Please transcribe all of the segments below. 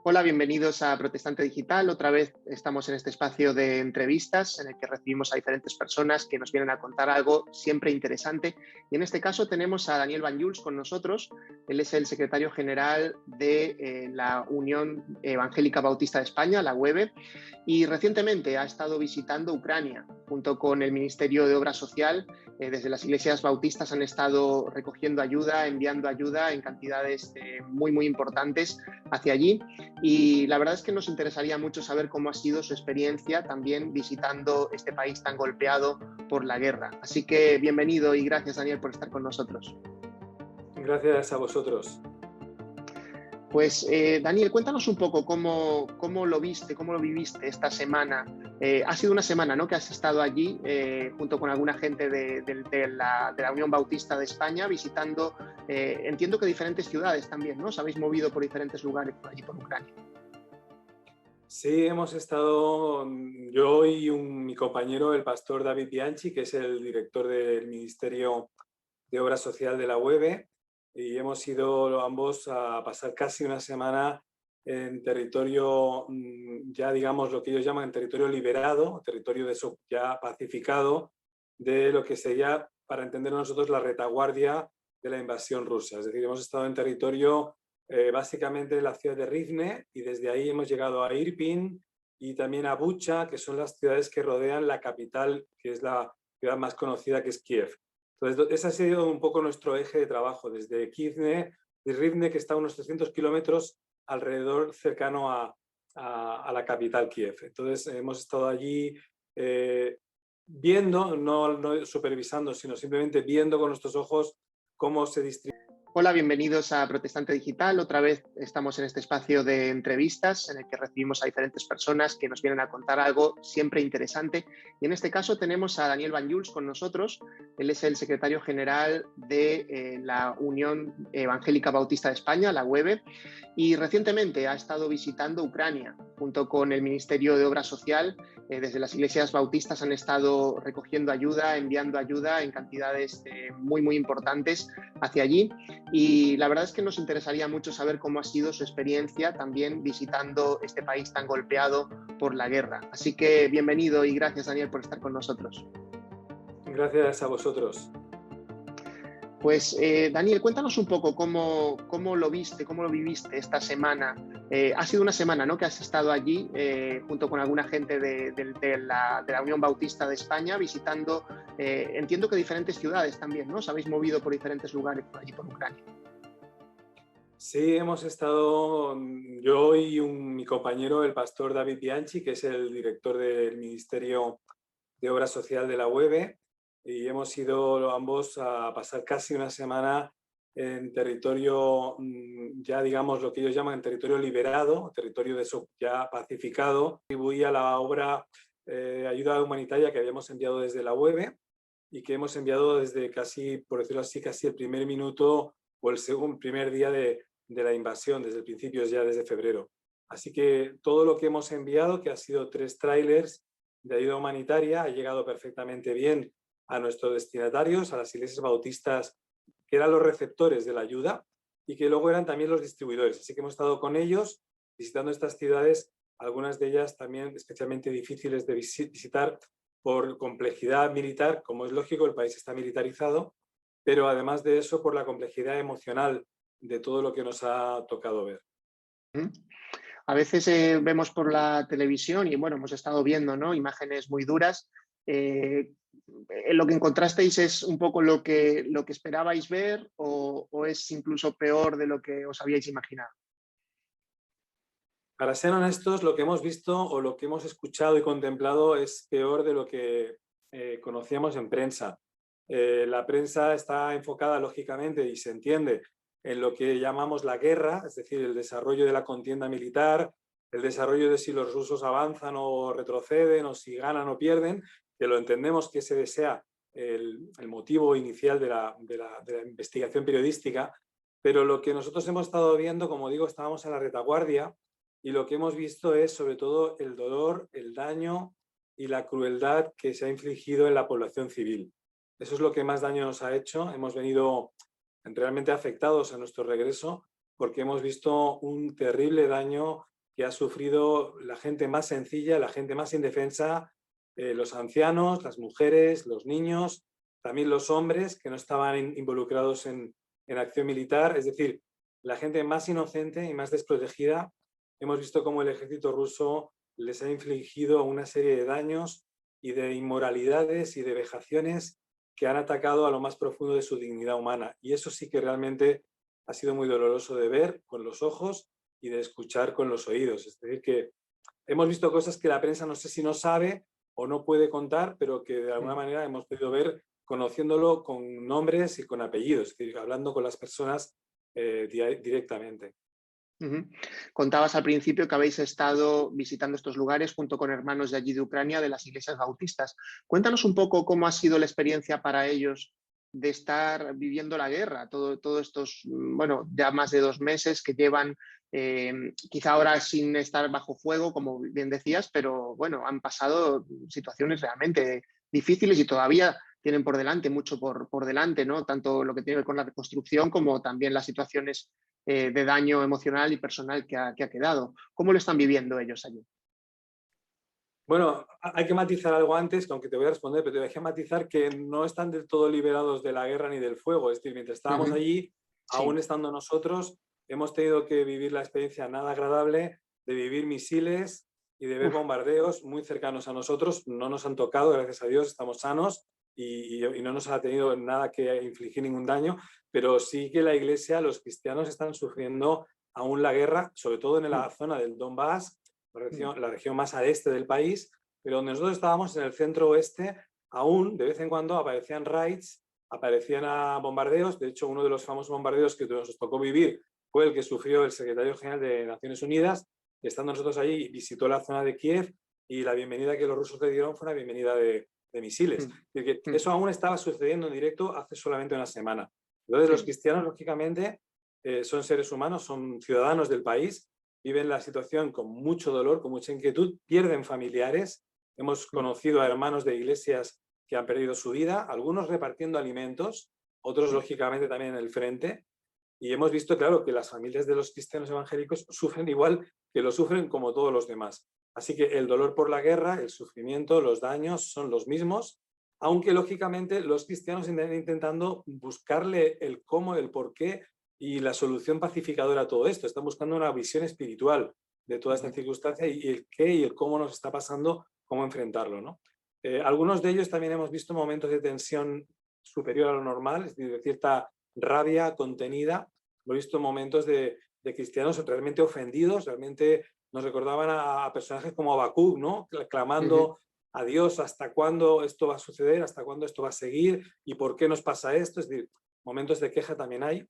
Hola, bienvenidos a Protestante Digital. Otra vez estamos en este espacio de entrevistas en el que recibimos a diferentes personas que nos vienen a contar algo siempre interesante. Y en este caso tenemos a Daniel Banyuls con nosotros. Él es el secretario general de la Unión Evangélica Bautista de España, la UEB, y recientemente ha estado visitando Ucrania junto con el Ministerio de Obra Social. Desde las iglesias bautistas han estado recogiendo ayuda, enviando ayuda en cantidades muy importantes hacia allí. Y la verdad es que nos interesaría mucho saber cómo ha sido su experiencia también visitando este país tan golpeado por la guerra. Así que bienvenido y gracias, Daniel, por estar con nosotros. Gracias a vosotros. Pues Daniel, cuéntanos un poco cómo lo viste, cómo lo viviste esta semana. Ha sido una semana, ¿no?, que has estado allí junto con alguna gente de la Unión Bautista de España visitando, entiendo que diferentes ciudades también, ¿no? Os habéis movido por diferentes lugares por allí, por Ucrania. Sí, hemos estado, yo y mi compañero, el pastor David Bianchi, que es el director del Ministerio de Obra Social de la UEB, y hemos ido ambos a pasar casi una semana en territorio, ya digamos lo que ellos llaman territorio liberado, territorio ya pacificado, de lo que sería, para entender nosotros, la retaguardia de la invasión rusa. Es decir, hemos estado en territorio básicamente en la ciudad de Rivne, y desde ahí hemos llegado a Irpin y también a Bucha, que son las ciudades que rodean la capital, que es la ciudad más conocida, que es Kiev. Entonces, ese ha sido un poco nuestro eje de trabajo, desde Rivne, que está a unos 300 kilómetros alrededor, cercano a la capital, Kiev. Entonces, hemos estado allí viendo, no supervisando, sino simplemente viendo con nuestros ojos cómo se distribuye. Hola, bienvenidos a Protestante Digital. Otra vez estamos en este espacio de entrevistas en el que recibimos a diferentes personas que nos vienen a contar algo siempre interesante. Y en este caso tenemos a Daniel Banyuls con nosotros. Él es el secretario general de la Unión Evangélica Bautista de España, la UEB, y recientemente ha estado visitando Ucrania junto con el Ministerio de Obra Social. Desde las iglesias bautistas han estado recogiendo ayuda, enviando ayuda en cantidades muy importantes hacia allí. Y la verdad es que nos interesaría mucho saber cómo ha sido su experiencia también visitando este país tan golpeado por la guerra. Así que bienvenido y gracias, Daniel, por estar con nosotros. Gracias a vosotros. Pues Daniel, cuéntanos un poco cómo lo viste, cómo lo viviste esta semana. Ha sido una semana, ¿no?, que has estado allí junto con alguna gente de la Unión Bautista de España visitando, entiendo que diferentes ciudades también, ¿no? Os habéis movido por diferentes lugares por allí, por Ucrania. Sí, hemos estado, yo y mi compañero, el pastor David Bianchi, que es el director del Ministerio de Obra Social de la UEB, y hemos ido ambos a pasar casi una semana en territorio, ya digamos lo que ellos llaman territorio liberado, territorio ya pacificado. Contribuía a la obra ayuda humanitaria que habíamos enviado desde la UEB y que hemos enviado desde casi, por decirlo así, casi el primer minuto o el primer día de la invasión, desde el principio, ya desde febrero. Así que todo lo que hemos enviado, que ha sido 3 tráilers de ayuda humanitaria, ha llegado perfectamente bien a nuestros destinatarios, a las iglesias bautistas, que eran los receptores de la ayuda y que luego eran también los distribuidores. Así que hemos estado con ellos visitando estas ciudades, algunas de ellas también especialmente difíciles de visitar por complejidad militar. Como es lógico, el país está militarizado, pero además de eso, por la complejidad emocional de todo lo que nos ha tocado ver. A veces vemos por la televisión y bueno, hemos estado viendo, ¿no?, imágenes muy duras. ¿Lo que encontrasteis es un poco lo que esperabais ver o es incluso peor de lo que os habíais imaginado? Para ser honestos, lo que hemos visto o lo que hemos escuchado y contemplado es peor de lo que conocíamos en prensa. La prensa está enfocada, lógicamente, y se entiende, en lo que llamamos la guerra, es decir, el desarrollo de la contienda militar, el desarrollo de si los rusos avanzan o retroceden, o si ganan o pierden, que lo entendemos que se desea el motivo inicial de la investigación periodística, pero lo que nosotros hemos estado viendo, como digo, estábamos en la retaguardia, y lo que hemos visto es sobre todo el dolor, el daño y la crueldad que se ha infligido en la población civil. Eso es lo que más daño nos ha hecho. Hemos venido realmente afectados a nuestro regreso porque hemos visto un terrible daño que ha sufrido la gente más sencilla, la gente más indefensa, los ancianos, las mujeres, los niños, también los hombres que no estaban involucrados en acción militar, es decir, la gente más inocente y más desprotegida. Hemos visto cómo el ejército ruso les ha infligido una serie de daños y de inmoralidades y de vejaciones que han atacado a lo más profundo de su dignidad humana. Y eso sí que realmente ha sido muy doloroso de ver con los ojos y de escuchar con los oídos. Es decir, que hemos visto cosas que la prensa no sé si no sabe o no puede contar, pero que de alguna manera hemos podido ver conociéndolo con nombres y con apellidos, es decir, hablando con las personas directamente. Contabas al principio que habéis estado visitando estos lugares junto con hermanos de allí de Ucrania, de las iglesias bautistas. Cuéntanos un poco cómo ha sido la experiencia para ellos de estar viviendo la guerra, todos estos, bueno, ya más de 2 meses que llevan, quizá ahora sin estar bajo fuego, como bien decías, pero bueno, han pasado situaciones realmente difíciles y todavía tienen por delante, mucho por delante, ¿no? Tanto lo que tiene que ver con la reconstrucción como también las situaciones de daño emocional y personal que ha quedado. ¿Cómo lo están viviendo ellos allí? Bueno, hay que matizar algo antes, aunque te voy a responder, pero te voy a matizar que no están del todo liberados de la guerra ni del fuego. Es decir, mientras estábamos allí, aún Sí. estando nosotros, hemos tenido que vivir la experiencia nada agradable de vivir misiles y de ver Uf. bombardeos muy cercanos a nosotros. No nos han tocado, gracias a Dios, estamos sanos y no nos ha tenido nada que infligir ningún daño, pero sí que la Iglesia, los cristianos están sufriendo aún la guerra, sobre todo en la zona del Donbass, la región más al este del país, pero donde nosotros estábamos en el centro oeste, aún de vez en cuando aparecían raids, aparecían bombardeos. De hecho, uno de los famosos bombardeos que nos tocó vivir fue el que sufrió el secretario general de Naciones Unidas. Estando nosotros allí, visitó la zona de Kiev y la bienvenida que los rusos le dieron fue una bienvenida de misiles. Es decir, que eso aún estaba sucediendo en directo hace solamente una semana. Entonces, los Sí. cristianos, lógicamente, son seres humanos, son ciudadanos del país, viven la situación con mucho dolor, con mucha inquietud, pierden familiares. Hemos conocido a hermanos de iglesias que han perdido su vida, algunos repartiendo alimentos, otros lógicamente también en el frente. Y hemos visto, claro, que las familias de los cristianos evangélicos sufren igual que lo sufren como todos los demás. Así que el dolor por la guerra, el sufrimiento, los daños son los mismos, aunque lógicamente los cristianos están intentando buscarle el cómo, el por qué y la solución pacificadora a todo esto. Están buscando una visión espiritual de toda esta circunstancia y el qué y el cómo nos está pasando, cómo enfrentarlo, ¿no? Algunos de ellos también hemos visto momentos de tensión superior a lo normal, es decir, de cierta rabia contenida. Hemos visto momentos de cristianos realmente ofendidos, realmente nos recordaban a personajes como Habacuc, ¿no? Clamando a Dios hasta cuándo esto va a suceder, hasta cuándo esto va a seguir y por qué nos pasa esto. Es decir, momentos de queja también hay,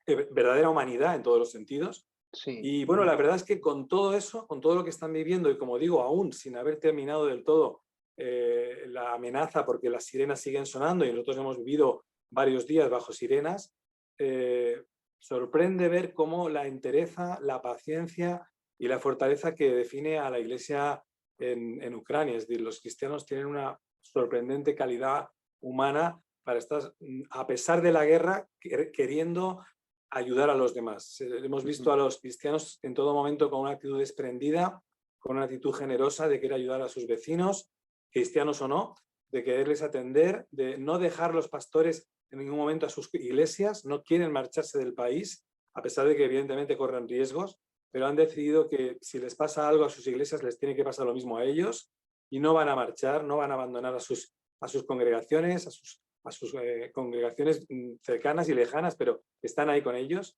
verdadera humanidad en todos los sentidos. Sí. Y bueno, la verdad es que con todo eso, con todo lo que están viviendo y como digo, aún sin haber terminado del todo la amenaza porque las sirenas siguen sonando y nosotros hemos vivido varios días bajo sirenas, sorprende ver cómo la entereza, la paciencia y la fortaleza que define a la Iglesia en Ucrania. Es decir, los cristianos tienen una sorprendente calidad humana para estar, a pesar de la guerra, queriendo ayudar a los demás. Hemos visto a los cristianos en todo momento con una actitud desprendida, con una actitud generosa de querer ayudar a sus vecinos, cristianos o no, de quererles atender, de no dejar los pastores en ningún momento a sus iglesias, no quieren marcharse del país, a pesar de que evidentemente corren riesgos, pero han decidido que si les pasa algo a sus iglesias les tiene que pasar lo mismo a ellos y no van a marchar, no van a abandonar a sus congregaciones, a sus congregaciones cercanas y lejanas, pero están ahí con ellos.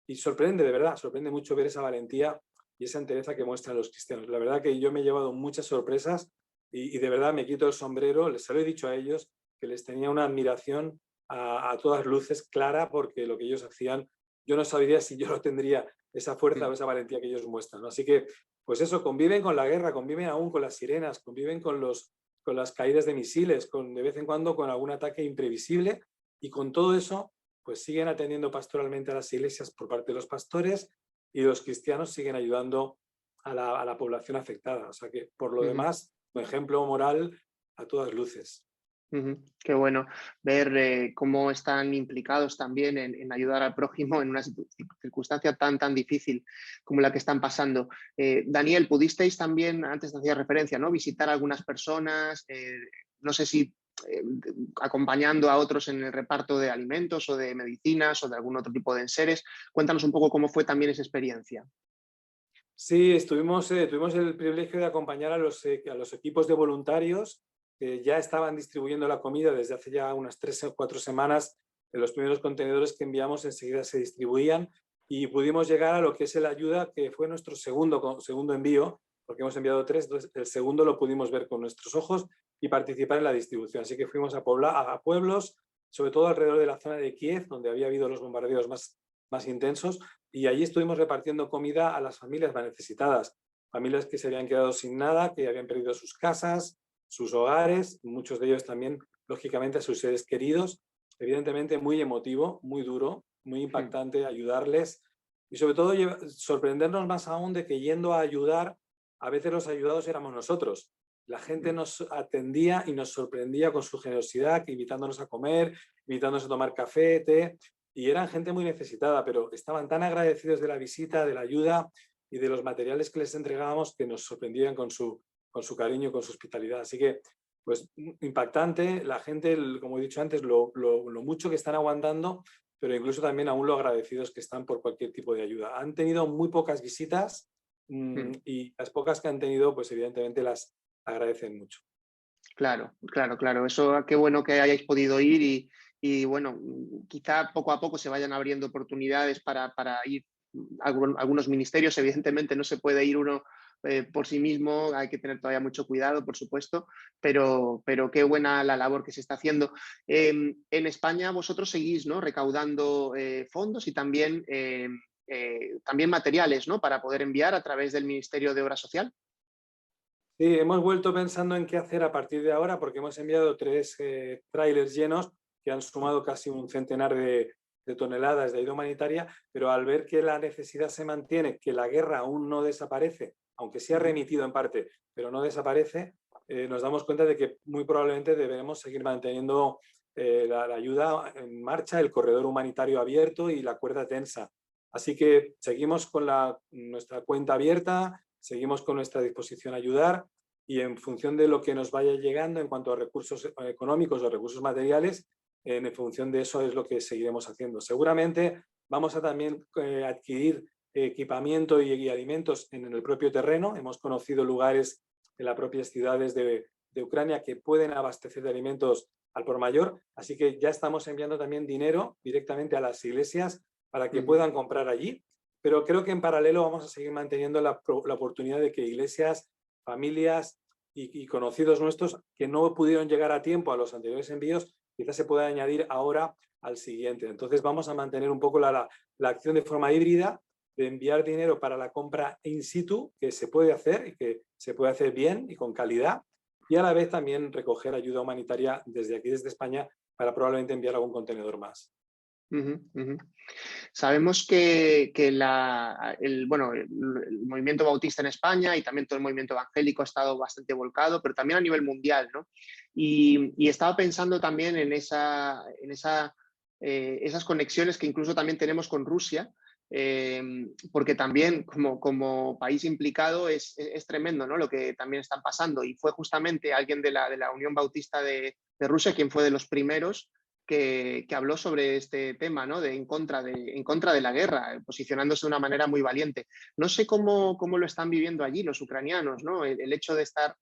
Y sorprende, de verdad, sorprende mucho ver esa valentía y esa entereza que muestran los cristianos. La verdad que yo me he llevado muchas sorpresas y de verdad me quito el sombrero, les lo he dicho a ellos, que les tenía una admiración a todas luces clara porque lo que ellos hacían, yo no sabría si yo lo tendría esa fuerza o esa valentía que ellos muestran, ¿no? Así que, pues eso, conviven con la guerra, conviven aún con las sirenas, conviven con las caídas de misiles, de vez en cuando con algún ataque imprevisible y con todo eso pues siguen atendiendo pastoralmente a las iglesias por parte de los pastores y los cristianos siguen ayudando a la población afectada. O sea que por lo demás un ejemplo moral a todas luces. Ujú. Qué bueno ver cómo están implicados también en ayudar al prójimo en una circunstancia tan difícil como la que están pasando. Daniel, pudisteis también, antes hacía referencia, ¿no? Visitar a algunas personas, no sé si eh, acompañando a otros en el reparto de alimentos o de medicinas o de algún otro tipo de enseres. Cuéntanos un poco cómo fue también esa experiencia. Sí, tuvimos el privilegio de acompañar a los equipos de voluntarios que ya estaban distribuyendo la comida desde hace ya unas 3 o 4 semanas. En los primeros contenedores que enviamos enseguida se distribuían y pudimos llegar a lo que es el ayuda, que fue nuestro segundo envío, porque hemos enviado 3, entonces el segundo lo pudimos ver con nuestros ojos y participar en la distribución. Así que fuimos a pueblos, sobre todo alrededor de la zona de Kiev, donde había habido los bombardeos más intensos, y allí estuvimos repartiendo comida a las familias más necesitadas, familias que se habían quedado sin nada, que habían perdido sus casas, sus hogares, muchos de ellos también, lógicamente, a sus seres queridos. Evidentemente muy emotivo, muy duro, muy Hmm. impactante ayudarles y sobre todo sorprendernos más aún de que yendo a ayudar, a veces los ayudados éramos nosotros. La gente nos atendía y nos sorprendía con su generosidad, invitándonos a comer, invitándonos a tomar café, té, y eran gente muy necesitada, pero estaban tan agradecidos de la visita, de la ayuda y de los materiales que les entregábamos que nos sorprendían con su cariño y con su hospitalidad. Así que, pues, impactante, la gente, como he dicho antes, lo mucho que están aguantando, pero incluso también aún lo agradecidos que están por cualquier tipo de ayuda. Han tenido muy pocas visitas Hmm. y las pocas que han tenido, pues evidentemente las agradecen mucho. Claro, claro, claro. Eso, qué bueno que hayáis podido ir y bueno, quizá poco a poco se vayan abriendo oportunidades para ir a algunos ministerios. Evidentemente no se puede ir uno por sí mismo, hay que tener todavía mucho cuidado, por supuesto, pero qué buena la labor que se está haciendo. En España vosotros seguís, ¿no? Recaudando fondos y también materiales, ¿no? Para poder enviar a través del Ministerio de Obra Social. Sí, hemos vuelto pensando en qué hacer a partir de ahora porque hemos enviado 3 trailers llenos que han sumado casi un centenar de toneladas de ayuda humanitaria, pero al ver que la necesidad se mantiene, que la guerra aún no desaparece, aunque se ha Ujú. remitido en parte, pero no desaparece, nos damos cuenta de que muy probablemente deberemos seguir manteniendo la ayuda en marcha, el corredor humanitario abierto y la cuerda tensa. Así que seguimos con nuestra cuenta abierta, seguimos con nuestra disposición a ayudar y en función de lo que nos vaya llegando en cuanto a recursos económicos o recursos materiales, en función de eso es lo que seguiremos haciendo. Seguramente vamos a también adquirir equipamiento y alimentos en el propio terreno. Hemos conocido lugares en las propias ciudades de Ucrania que pueden abastecer de alimentos al por mayor, así que ya estamos enviando también dinero directamente a las iglesias para que Ujú. puedan comprar allí, pero creo que en paralelo vamos a seguir manteniendo la oportunidad de que iglesias, familias y conocidos nuestros que no pudieron llegar a tiempo a los anteriores envíos, quizás se pueda añadir ahora al siguiente. Entonces vamos a mantener un poco la acción de forma híbrida, de enviar dinero para la compra in situ, que se puede hacer y que se puede hacer bien y con calidad, y a la vez también recoger ayuda humanitaria desde aquí, desde España, para probablemente enviar algún contenedor más. Ujú, ujú. Sabemos que el movimiento bautista en España y también todo el movimiento evangélico ha estado bastante volcado, pero también a nivel mundial, ¿no? Y estaba pensando también esas conexiones que incluso también tenemos con Rusia, eh, porque también como país implicado es tremendo, ¿no? Lo que también están pasando. Y fue justamente alguien de la Unión Bautista de Rusia quien fue de los primeros que habló sobre este tema, ¿no? En contra de la guerra, posicionándose de una manera muy valiente. No sé cómo lo están viviendo allí los ucranianos, ¿no? El hecho de estar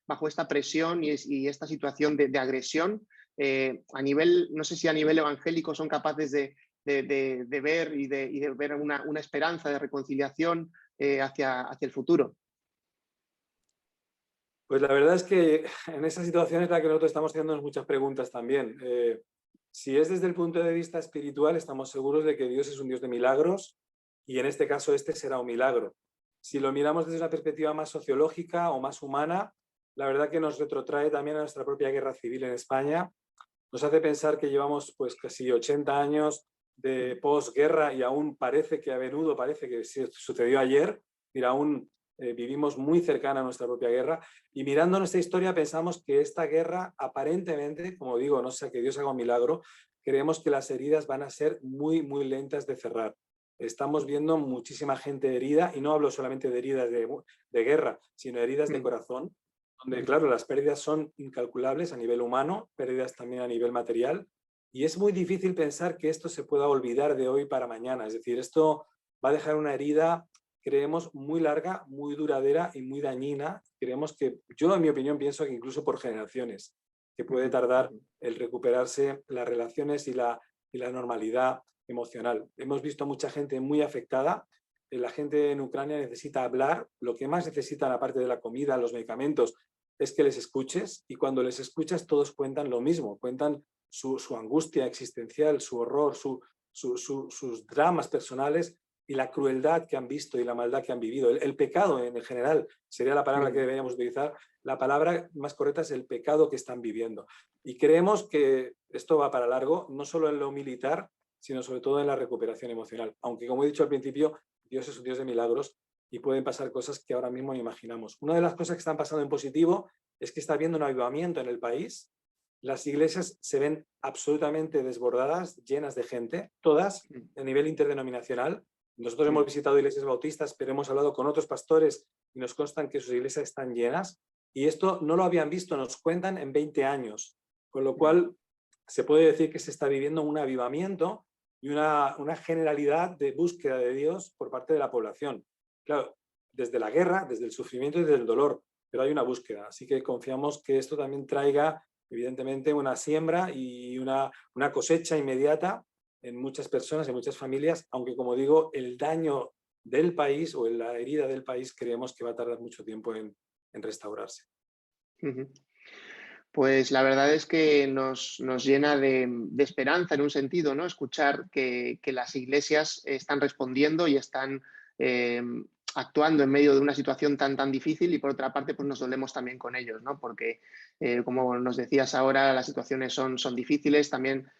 bajo esta presión y esta situación de agresión, no sé si a nivel evangélico son capaces de ver y de ver una esperanza de reconciliación hacia el futuro. Pues la verdad es que en esa situación es la que nosotros estamos haciéndonos muchas preguntas también. Si es desde el punto de vista espiritual, estamos seguros de que Dios es un Dios de milagros y en este caso este será un milagro. Si lo miramos desde una perspectiva más sociológica o más humana, la verdad que nos retrotrae también a nuestra propia guerra civil en España. Nos hace pensar que llevamos pues casi 80 años de posguerra y aún parece que a menudo parece que sucedió ayer. Mira, aún vivimos muy cercana a nuestra propia guerra y mirando nuestra historia pensamos que esta guerra aparentemente, como digo, no sé, que Dios haga un milagro, creemos que las heridas van a ser muy, muy lentas de cerrar. Estamos viendo muchísima gente herida y no hablo solamente de heridas de guerra, sino heridas de Mm, corazón, donde, mm, claro, las pérdidas son incalculables a nivel humano, pérdidas también a nivel material, y es muy difícil pensar que esto se pueda olvidar de hoy para mañana. Es decir, esto va a dejar una herida, creemos, muy larga, muy duradera y muy dañina. Creemos que, yo en mi opinión pienso que incluso por generaciones, que puede ujú, tardar ujú, el recuperarse las relaciones y la normalidad emocional. Hemos visto mucha gente muy afectada. La gente en Ucrania necesita hablar. Lo que más necesitan, aparte de la comida, los medicamentos, es que les escuches. Y cuando les escuchas, todos cuentan lo mismo. Cuentan su angustia existencial, su horror, sus dramas personales y la crueldad que han visto y la maldad que han vivido. El pecado en general sería la palabra que mm, deberíamos utilizar. La palabra más correcta es el pecado que están viviendo. Y creemos que esto va para largo, no solo en lo militar, sino sobre todo en la recuperación emocional. Aunque, como he dicho al principio, Dios es un Dios de milagros y pueden pasar cosas que ahora mismo no imaginamos. Una de las cosas que están pasando en positivo es que está habiendo un avivamiento en el país. Las iglesias se ven absolutamente desbordadas, llenas de gente, todas mm, a nivel interdenominacional. Nosotros mm, hemos visitado iglesias bautistas, pero hemos hablado con otros pastores y nos constan que sus iglesias están llenas. Y esto no lo habían visto, nos cuentan en 20 años. Con lo mm. cual, se puede decir que se está viviendo un avivamiento y una generalidad de búsqueda de Dios por parte de la población. Claro, desde la guerra, desde el sufrimiento y desde el dolor, pero hay una búsqueda. Así que confiamos que esto también traiga, evidentemente, una siembra y una cosecha inmediata en muchas personas, en muchas familias, aunque, como digo, el daño del país o la herida del país creemos que va a tardar mucho tiempo en restaurarse. Ujú. Pues la verdad es que nos llena de esperanza en un sentido, ¿no? Escuchar que las iglesias están respondiendo y están eh, actuando en medio de una situación tan difícil y por otra parte pues nos dolemos también con ellos, ¿no? Porque como nos decías ahora, las situaciones son difíciles. También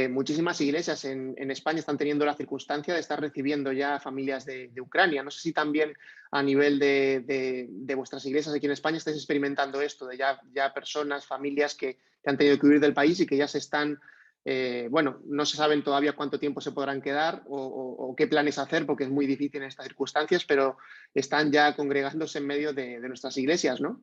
muchísimas iglesias en España están teniendo la circunstancia de estar recibiendo ya familias de Ucrania. No sé si también a nivel de vuestras iglesias aquí en España estáis experimentando esto, de ya personas, familias que han tenido que huir del país y que ya se están, bueno, no se saben todavía cuánto tiempo se podrán quedar o qué planes hacer, porque es muy difícil en estas circunstancias, pero están ya congregándose en medio de nuestras iglesias, ¿no?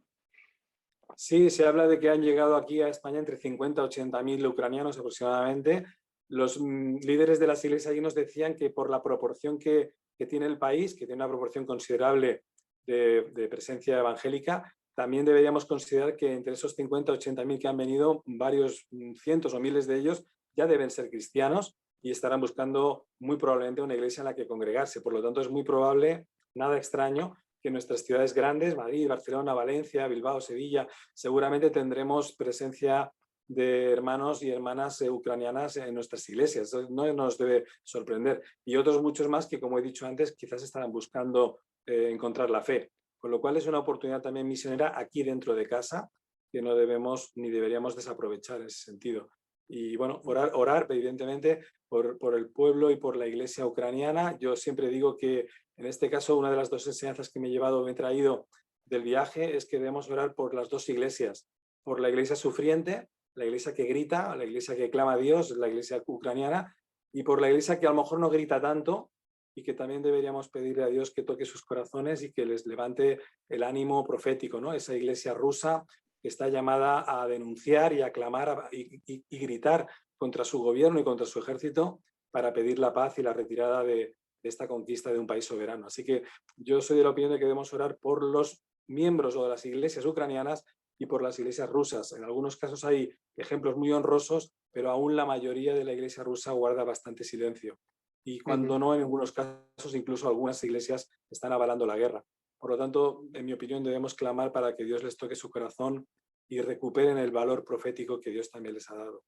Sí, se habla de que han llegado aquí a España entre 50 y 80 mil ucranianos aproximadamente. Los líderes de las iglesias allí nos decían que por la proporción que tiene el país, que tiene una proporción considerable de presencia evangélica, también deberíamos considerar que entre esos 50 y 80 mil que han venido, varios cientos o miles de ellos ya deben ser cristianos y estarán buscando muy probablemente una iglesia en la que congregarse. Por lo tanto, es muy probable, nada extraño, que nuestras ciudades grandes, Madrid, Barcelona, Valencia, Bilbao, Sevilla, seguramente tendremos presencia de hermanos y hermanas ucranianas en nuestras iglesias. Eso no nos debe sorprender. Y otros muchos más que, como he dicho antes, quizás estarán buscando encontrar la fe. Con lo cual es una oportunidad también misionera aquí dentro de casa que no debemos ni deberíamos desaprovechar en ese sentido. Y bueno, orar evidentemente, por el pueblo y por la iglesia ucraniana. Yo siempre digo que en este caso, una de las dos enseñanzas que me he llevado, me he traído del viaje, es que debemos orar por las dos iglesias. Por la iglesia sufriente, la iglesia que grita, la iglesia que clama a Dios, la iglesia ucraniana, y por la iglesia que a lo mejor no grita tanto y que también deberíamos pedirle a Dios que toque sus corazones y que les levante el ánimo profético, ¿no? Esa iglesia rusa que está llamada a denunciar y a clamar y gritar contra su gobierno y contra su ejército para pedir la paz y la retirada de esta conquista de un país soberano. Así que yo soy de la opinión de que debemos orar por los miembros o de las iglesias ucranianas y por las iglesias rusas. En algunos casos hay ejemplos muy honrosos, pero aún la mayoría de la iglesia rusa guarda bastante silencio. Y Ujú, cuando no, en algunos casos, incluso algunas iglesias están avalando la guerra. Por lo tanto, en mi opinión, debemos clamar para que Dios les toque su corazón y recuperen el valor profético que Dios también les ha dado.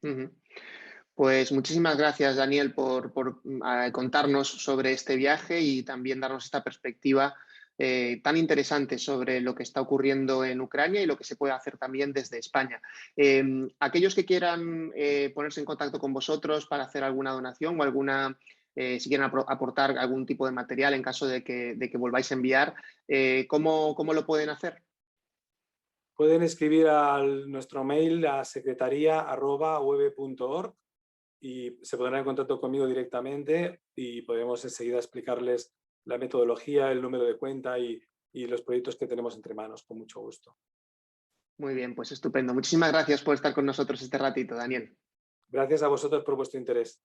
ujú. Pues muchísimas gracias, Daniel, por contarnos sobre este viaje y también darnos esta perspectiva tan interesante sobre lo que está ocurriendo en Ucrania y lo que se puede hacer también desde España. Aquellos que quieran ponerse en contacto con vosotros para hacer alguna donación o alguna si quieren aportar algún tipo de material en caso de que volváis a enviar, ¿cómo lo pueden hacer? Pueden escribir a nuestro mail a secretaria@web.org y se pondrán en contacto conmigo directamente y podemos enseguida explicarles la metodología, el número de cuenta y los proyectos que tenemos entre manos, con mucho gusto. Muy bien, pues estupendo. Muchísimas gracias por estar con nosotros este ratito, Daniel. Gracias a vosotros por vuestro interés.